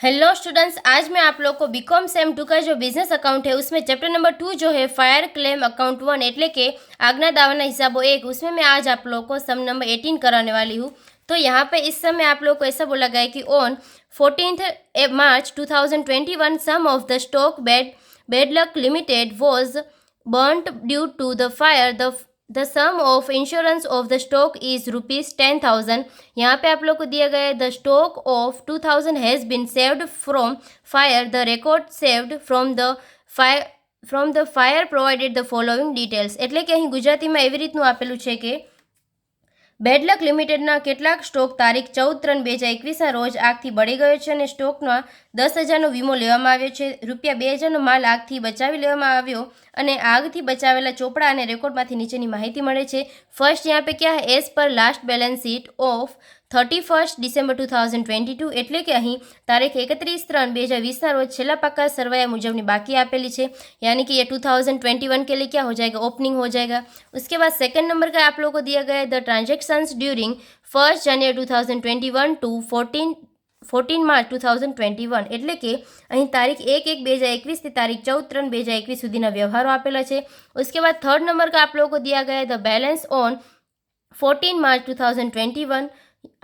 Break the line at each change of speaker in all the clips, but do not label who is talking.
Hello students, आज मैं आप लोग को बीकॉम सेम 2 का जो बिजनेस अकाउंट है उसमें चैप्टर नंबर 2 जो है फायर क्लेम अकाउंट 1 एटले के आगना दावाना हिसाबो 1 उसमें मैं आज आप लोग को सम नंबर 18 कराने वाली हूँ। तो यहाँ पे इस समय आप लोग को ऐसा बोला गया है कि on 14th March 2021 sum of the stock बेडलक limited was burned due to the fire. The sum of insurance of the stock is ₹10,000। यहाँ पे आप लोग को दिया गया है the stock of 2000 has been saved from fire. The record saved from the fire provided the following details. એટલે કે અહીં ગુજરાતીમાં એવી રીતનું આપેલું છે કે બેડલક લિમિટેડના કેટલાક સ્ટોક તારીખ 14/3/2021ના રોજ આગથી બળી ગયો છે અને સ્ટોકના 10,000નો વીમો લેવામાં આવ્યો છે। ₹2,000નો માલ આગથી બચાવી લેવામાં આવ્યો અને આગથી બચાવેલા ચોપડા અને રેકોર્ડમાંથી નીચેની માહિતી મળે છે। ફર્સ્ટ यहाँ पे क्या है, as per last balance sheet of 31 December 2022 એટલે કે અહીં તારીખ 31/3/2020ના રોજ છેલ્લા પાકા સરવાયા मुजबनी बाकी आपेली है, यानी कि ये 2021 के लिए क्या हो जाएगा, ओपनिंग हो जाएगा। उसके बाद सेकंड नंबर का आप लोगों को दिया गया है the transactions during 1 January 2021 to 14 March 2021 એટલે કે અહીં તારીખ 1/1/2021 થી તારીખ 14/3/2021 સુધીના વ્યવહારો આપેલા છે। उसके बाद थर्ड नंबर का आप लोगों को दिया गया है द बैलेंस ऑन 14 March 2021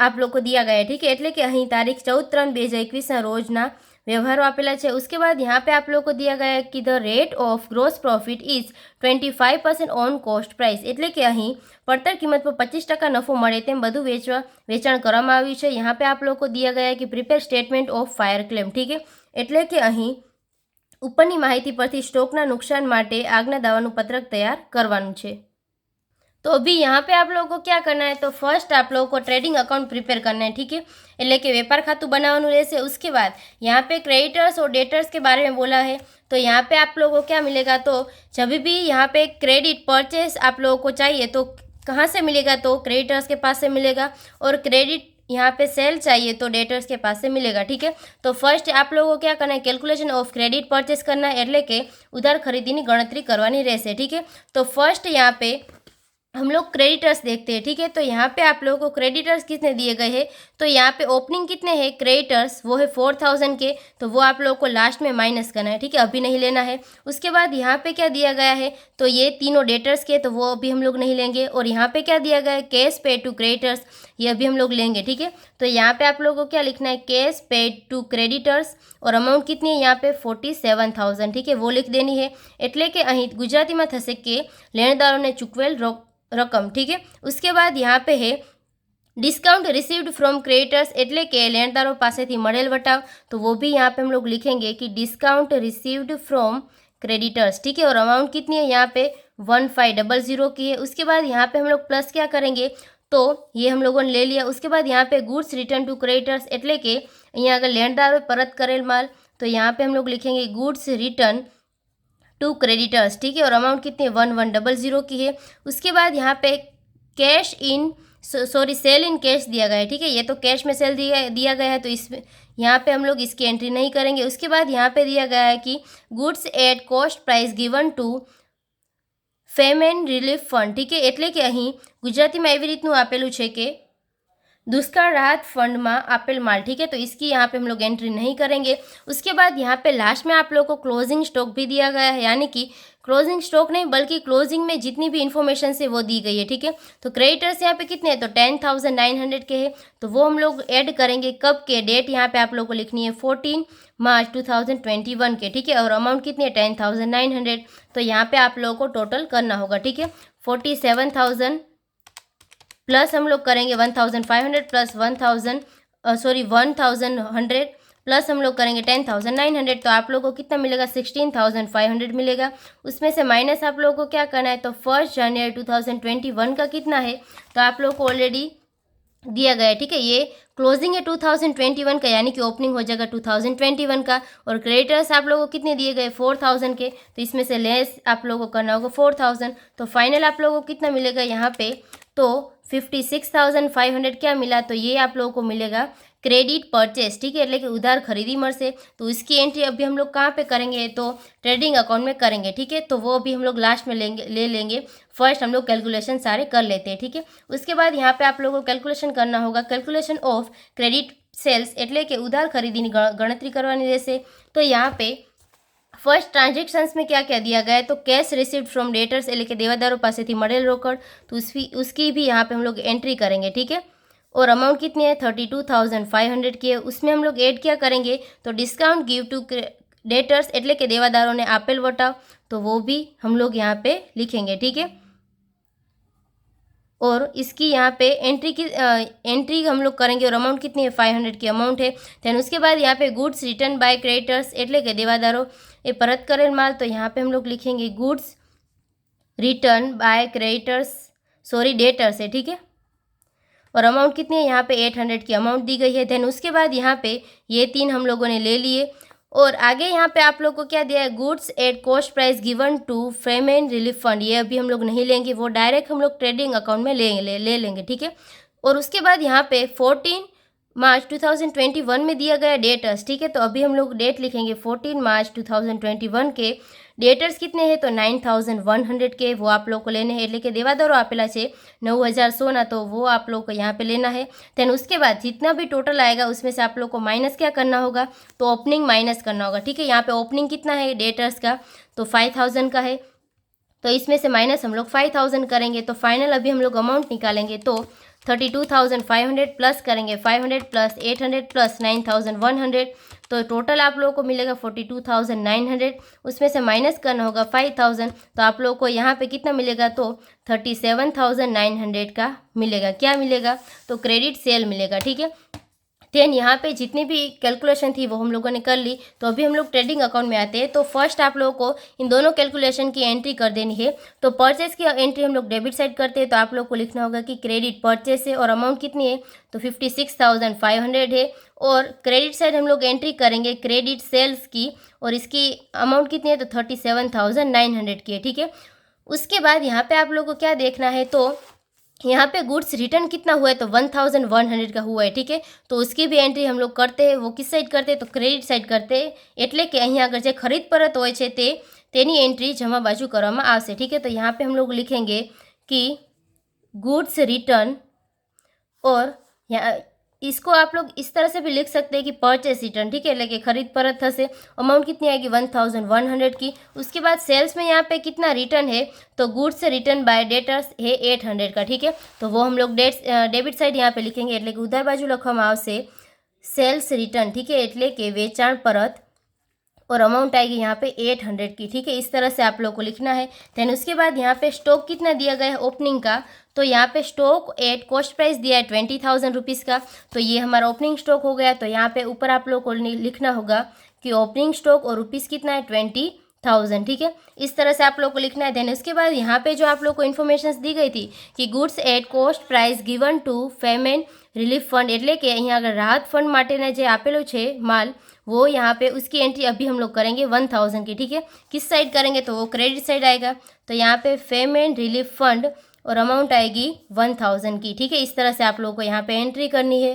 आप लोग को दिया गया है, ठीक है। એટલે કે અહીં તારીખ 14/3/2021 રોજના व्यवहारों आपेला है। उसके बाद यहाँ पे आप लोग को दिया गया है कि the rate of gross profit is 25% on cost price એટલે કે અહીં પડતર कीमत पर 25% नफो મળે તેમ બધું વેચાણ કરવામાં આવ્યું છે। यहाँ पे आप लोग को दिया गया है कि prepare statement of fire claim, ठीक है। એટલે કે અહીં ઉપરની માહિતી પરથી સ્ટોકના નુકસાન માટે આગના દાવાનું પત્રક તૈયાર કરવાનું છે। तो अभी यहाँ पे आप लोगों को क्या करना है, तो फर्स्ट आप लोगों को ट्रेडिंग अकाउंट प्रिपेयर करना है, ठीक है। એટલે કે વેપાર ખાતું બનાવવાનું રહેશે। उसके बाद यहाँ पे क्रेडिटर्स और डेटर्स के बारे में बोला है, तो यहाँ पे आप लोगों को क्या मिलेगा, तो जब भी यहाँ पे क्रेडिट परचेस आप लोगों को चाहिए तो कहाँ से मिलेगा, तो क्रेडिटर्स के पास से मिलेगा, और क्रेडिट यहाँ पे सेल चाहिए तो डेटर्स के पास से मिलेगा, ठीक है। तो फर्स्ट आप लोगों को क्या करना है, कैलकुलेशन ऑफ क्रेडिट परचेस करना है, એટલે કે उधार खरीदी की गणतरी करवानी रहશે, ठीक है। तो फर्स्ट यहाँ पे हम लोग क्रेडिटर्स देखते हैं, ठीक है। तो यहाँ पे आप लोगों को क्रेडिटर्स कितने दिए गए हैं, तो यहाँ पे ओपनिंग कितने हैं क्रेडिटर्स, वो है 4,000 के, तो वो आप लोगों को लास्ट में माइनस करना है, ठीक है, अभी नहीं लेना है। उसके बाद यहाँ पे क्या दिया गया है, तो ये तीनों डेटर्स के, तो वो अभी हम लोग नहीं लेंगे। और यहाँ पे क्या दिया गया है, कैश पेड टू क्रेडिटर्स, ये अभी हम लोग लेंगे, ठीक है। तो यहाँ पे आप लोगों को क्या लिखना है, कैश पेड टू क्रेडिटर्स, और अमाउंट कितनी है यहाँ पे 47,000, ठीक है, वो लिख देनी है। એટલે કે અહીં ગુજરાતીમાં થશે કે લેણદારોને ચૂકવેલ रकम, ठीक है। उसके बाद यहाँ पे है डिस्काउंट रिसीव्ड फ्रॉम क्रेडिटर्स એટલે કે લેણદારો પાસેથી મળેલ વટાવ, तो वो भी यहाँ पे हम लोग लिखेंगे कि डिस्काउंट रिसीव्ड फ्रॉम क्रेडिटर्स, ठीक है। और अमाउंट कितनी है यहाँ पे 1500 की है। उसके बाद यहाँ पे हम लोग प्लस क्या करेंगे, तो ये हम लोगों ने ले लिया। उसके बाद यहाँ पे गुड्स रिटर्न टू क्रेडिटर्स એટલે કે અહીંયા अगर लेणदारो परत करेल माल, तो यहाँ पे हम लोग लिखेंगे गुड्स रिटर्न टू क्रेडिटर्स, ठीक है। और अमाउंट कितनी है 1100 की है। उसके बाद यहाँ पे cash in sale in cash दिया गया है, ठीक है, ये तो कैश में सेल दिया गया है, तो इसमें यहाँ पे हम लोग इसकी एंट्री नहीं करेंगे। उसके बाद यहाँ पे दिया गया है कि goods at cost price given to famine relief fund, ठीक है। એટલે કે અહીં ગુજરાતીમાં એવી રીતનું આપેલું છે કે दुष्काल राहत फंड में आपेल माल, ठीक है, तो इसकी यहाँ पे हम लोग एंट्री नहीं करेंगे। उसके बाद यहाँ पे लास्ट में आप लोग को क्लोजिंग स्टॉक भी दिया गया है, यानी कि क्लोजिंग स्टॉक नहीं बल्कि क्लोजिंग में जितनी भी इन्फॉर्मेशन से वो दी गई है, ठीक है। तो क्रेडिटर्स यहाँ पे कितने हैं, तो 10,900 के हैं, तो वो हम लोग ऐड करेंगे। कब के, डेट यहाँ पे आप लोग को लिखनी है 14 March 2021 के, ठीक है। और अमाउंट कितनी है 10,900, तो यहाँ पे आप लोगों को टोटल करना होगा, ठीक है। 47,000 प्लस हम लोग करेंगे 1,500 प्लस 1,100 प्लस हम लोग करेंगे 10,900, तो आप लोगों को कितना मिलेगा 16,500 मिलेगा। उसमें से माइनस आप लोगों को क्या करना है, तो 1 January 2021 का कितना है, तो आप लोगों को ऑलरेडी दिया गया है, ठीक है। ये क्लोजिंग है 2021 का, यानी कि ओपनिंग हो जाएगा 2021 का। और क्रेडिटर्स आप लोगों को कितने दिए गए 4,000 के, तो इसमें से लेस आप लोगों को करना होगा 4,000, तो फाइनल आप लोगों को कितना मिलेगा यहाँ पे, तो 56,500 क्या मिला, तो ये आप लोगों को मिलेगा क्रेडिट परचेस, ठीक है, એટલે કે उधार खरीदी મળશે। तो इसकी एंट्री अभी हम लोग कहाँ पे करेंगे, तो ट्रेडिंग अकाउंट में करेंगे, ठीक है। तो वो अभी हम लोग लास्ट में ले लेंगे। फर्स्ट हम लोग कैलकुलेशन सारे कर लेते हैं, ठीक है। उसके बाद यहाँ पे आप लोगों को कैलकुलेशन करना होगा, कैलकुलेशन ऑफ क्रेडिट સેલ્સ એટલે કે ઉધાર ખરીદીની ગણતરી કરવાની રહેશે। તો यहाँ पे फर्स्ट ट्रांजेक्शन्स में क्या क्या दिया गया है, तो कैश रिसीव्ड फ्रॉम डेटर्स એટલે કે દેવાદારો પાસેથી મળેલ રોકડ, तो उसकी भी यहाँ पे हम लोग एंट्री करेंगे, ठीक है। और अमाउंट कितनी है 32,500 की है। उसमें हम लोग ऐड क्या करेंगे, तो डिस्काउंट गिव टू डेटर्स એટલે કે દેવાદારોને આપેલ વટાવ, तो वो भी हम लोग यहाँ पे लिखेंगे, ठीक है। और इसकी यहाँ पे एंट्री हम लोग करेंगे और अमाउंट कितनी है 500 की अमाउंट है। दैन उसके बाद यहाँ पे गुड्स रिटर्न बाय क्रेडिटर्स એટલે કે દેવાદારો એ પરત કરેલ માલ, तो यहाँ पे हम लोग लिखेंगे goods return by creditors, sorry debtors है, ठीक है। और अमाउंट कितनी है यहाँ पे 800 की अमाउंट दी गई है। देन उसके बाद यहाँ पे ये 3 हम लोगों ने ले लिए। और आगे यहाँ पे आप लोग को क्या दिया है, goods at cost price given to famine relief fund, ये अभी हम लोग नहीं लेंगे, वो डायरेक्ट हम लोग ट्रेडिंग अकाउंट में ले लेंगे, ठीक है। और उसके बाद यहाँ पे 14 मार्च 2021 में दिया गया डेटर्स, ठीक है। तो अभी हम लोग डेट लिखेंगे 14 मार्च 2021 के डेटर्स कितने हैं, तो 9,100 के, वो आप लोग को लेने हैं। એટલે કે દેવાદારો આપેલા છે 9,100 ना, तो वो आप लोग को यहाँ पे लेना है। देन उसके बाद जितना भी टोटल आएगा उसमें से आप लोग को माइनस क्या करना होगा, तो ओपनिंग माइनस करना होगा, ठीक है। यहाँ पे ओपनिंग कितना है डेटर्स का, तो 5,000 का है, तो इसमें से माइनस हम लोग 5,000 करेंगे। तो फाइनल अभी हम लोग अमाउंट निकालेंगे, तो 32,500 प्लस करेंगे 500 प्लस 800 प्लस 9,100, तो टोटल आप लोगों को मिलेगा 42,900। उसमें से माइनस करना होगा 5,000, तो आप लोगों को यहाँ पे कितना मिलेगा, तो 37,900 का मिलेगा। क्या मिलेगा, तो क्रेडिट सेल मिलेगा, ठीक है। देन यहाँ पे जितनी भी कैलकुलेशन थी वो हम लोगों ने कर ली। तो अभी हम लोग ट्रेडिंग अकाउंट में आते हैं। तो फर्स्ट आप लोगों को इन दोनों कैलकुलेशन की एंट्री कर देनी है। तो परचेस की एंट्री हम लोग डेबिट साइड करते हैं, तो आप लोग को लिखना होगा कि क्रेडिट परचेस है और अमाउंट कितनी है, तो 56,500 है। और क्रेडिट साइड हम लोग एंट्री करेंगे क्रेडिट सेल्स की, और इसकी अमाउंट कितनी है, तो 37,900 की है, ठीक है। उसके बाद यहाँ पे आप लोग को क्या देखना है, तो यहाँ पे गुड्स रिटर्न कितना हुआ है, तो 1,100 का हुआ है, ठीक है। तो उसकी भी एंट्री हम लोग करते हैं। वो किस साइड करते हैं, तो क्रेडिट साइड करते हैं। એટલે કે અહીં આગળ જે ખરીદ પરત હોય છે તેની એન્ટ્રી જમા બાજુ કરવામાં આવશે, ठीक है। तो यहाँ पे हम लोग लिखेंगे कि गुड्स रिटर्न, और यहाँ इसको आप लोग इस तरह से भी लिख सकते हैं कि परचेस रिटर्न, ठीक है, એટલે કે खरीद परत થશે। अमाउंट कितनी आएगी 1,100 की। उसके बाद सेल्स में यहाँ पे कितना रिटर्न है, तो गुड्स रिटर्न बाय डेटर्स है 800 का, ठीक है। तो वो हम लोग डेबिट साइड यहाँ पे लिखेंगे, એટલે કે ઉધાર બાજુ લખવામાં આવશે सेल्स रिटर्न, ठीक है, એટલે કે વેચાણ પરત, और अमाउंट आएगी यहाँ पे 800 की, ठीक है। इस तरह से आप लोग को लिखना है। देन उसके बाद यहाँ पे स्टॉक कितना दिया गया है ओपनिंग का, तो यहाँ पे स्टॉक एट कॉस्ट प्राइस दिया है 20,000 रुपीज़ का, तो ये हमारा ओपनिंग स्टॉक हो गया। तो यहाँ पे ऊपर आप लोग को लिखना होगा कि ओपनिंग स्टॉक और रुपीज़ कितना है 20,000, ठीक है। इस तरह से आप लोग को लिखना है। देन उसके बाद यहाँ पे जो आप लोग को इन्फॉर्मेशन दी गई थी कि goods at cost price given to famine relief fund, એટલે કે અહીંયા આગળ રાહત ફંડ માટેના જે આપેલો છે માલ, वो यहाँ पे उसकी एंट्री अभी हम लोग करेंगे 1,000 की, ठीक है। किस साइड करेंगे, तो वो क्रेडिट साइड आएगा। तो यहाँ पे फेमेन रिलीफ फंड और अमाउंट आएगी 1,000 की, ठीक है। इस तरह से आप लोगों को यहाँ पे एंट्री करनी है।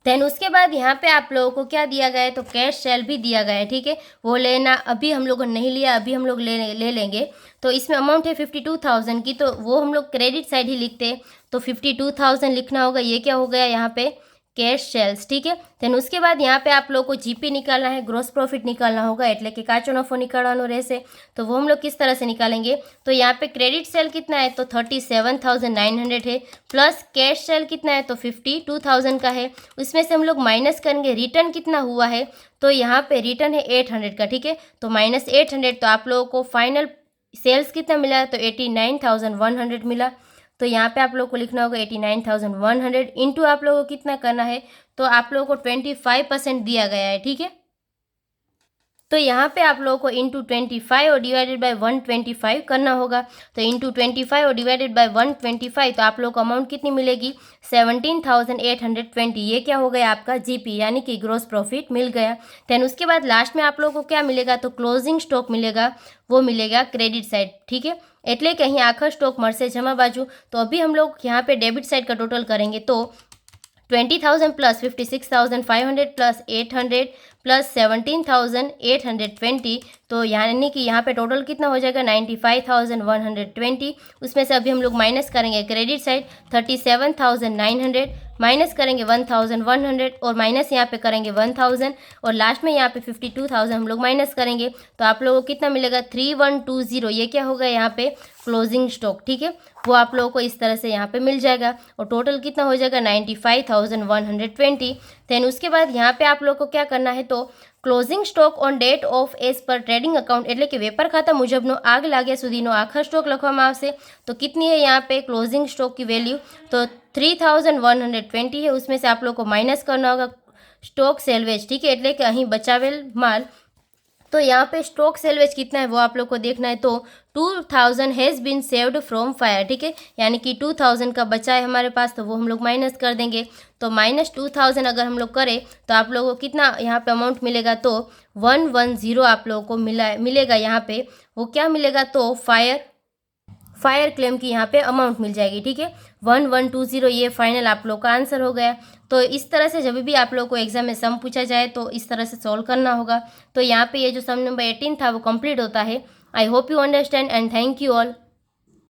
देन उसके बाद यहाँ पे आप लोगों को क्या दिया गया है, तो कैश सेल भी दिया गया है, ठीक है। वो लेना अभी हम लोगों ने नहीं लिया, अभी हम लोग ले लेंगे। तो इसमें अमाउंट है 52,000 की, तो वो हम लोग क्रेडिट साइड ही लिखते हैं। तो 52,000 लिखना होगा। ये क्या हो गया यहाँ पे, कैश सेल्स, ठीक है। देन उसके बाद यहाँ पे आप लोगों को जीपी निकालना है, ग्रॉस प्रॉफिट निकालना होगा, એટલે કે કાચો નફો निकालવાનો રહેશે। तो वो हम लोग किस तरह से निकालेंगे, तो यहाँ पे क्रेडिट सेल कितना है, तो 37,900 है, प्लस कैश सेल कितना है, तो 52,000 का है। उसमें से हम लोग माइनस करेंगे रिटर्न कितना हुआ है, तो यहाँ पे रिटर्न है 800 का, ठीक है। तो माइनस 800, तो आप लोगों को फाइनल सेल्स कितना मिला, तो 89,100 मिला। तो यहाँ पे आप लोगों को लिखना होगा 89,100 इंटू आप लोगों को कितना करना है, तो आप लोगों को 25% दिया गया है, ठीक है। तो यहाँ पे आप लोगों को इंटू 25 और डिवाइडेड बाय 125 करना होगा। तो इंटू 25 और डिवाइडेड बाय 125, तो आप लोगों को अमाउंट कितनी मिलेगी, 17,820। ये क्या हो गया आपका जीपी, यानी कि ग्रॉस प्रॉफिट मिल गया। देन उसके बाद लास्ट में आप लोगों को क्या मिलेगा, तो क्लोजिंग स्टॉक मिलेगा, वो मिलेगा क्रेडिट साइड, ठीक है। એટલે કે અહીં આખા સ્ટોક મળશે જમા બાજુ। તો અભી हम लोग यहाँ पे डेबिट साइड का टोटल करेंगे, तो 20,000 प्लस 56,500 प्लस 800 प्लस 17,820, तो यानी कि यहाँ पे टोटल कितना हो जाएगा 95,120। उसमें से अभी हम लोग माइनस करेंगे क्रेडिट साइड 37,900 माइनस करेंगे 1100 और माइनस यहाँ पे करेंगे 1000 और लास्ट में यहाँ पे 52,000 हम लोग माइनस करेंगे तो आप लोगों को कितना मिलेगा 3120। ये क्या होगा यहाँ पे क्लोजिंग स्टॉक, ठीक है, वो आप लोगों को इस तरह से यहाँ पे मिल जाएगा और टोटल कितना हो जाएगा 95,120। देन उसके बाद यहाँ पे आप लोगों को क्या करना है तो closing stock on date of as per trading account એટલે કે વેપાર ખાતા મુજબનો આગ લાગ્યા સુધીનો આખર સ્ટોક લખવામાં આવશે। तो कितनी है यहाँ पे क्लोजिंग स्टॉक की वैल्यू तो 3120 है, उसमें से आप लोग को माइनस करना होगा स्टॉक सेल्वेज, ठीक है, એટલે કે અહીં बचावेल माल। तो यहाँ पे स्टॉक सेल्वेज कितना है वो आप लोग को देखना है तो 2000 has been saved from fire, ठीक है, यानी कि 2000 का बचा है हमारे पास तो वो हम लोग माइनस कर देंगे। तो -2000 अगर हम लोग करें तो आप लोगों को कितना यहाँ पे अमाउंट मिलेगा तो 110 आप लोगों को मिलेगा यहाँ पे। वो क्या मिलेगा तो फायर क्लेम की यहाँ पे अमाउंट मिल जाएगी, ठीक है, 1120। ये फाइनल आप लोग का आंसर हो गया। तो इस तरह से जब भी आप लोग को एग्जाम में सम पूछा जाए तो इस तरह से सॉल्व करना होगा। तो यहाँ पे ये जो सम नंबर 18 था वो कंप्लीट होता है। I hope you understand and thank you all.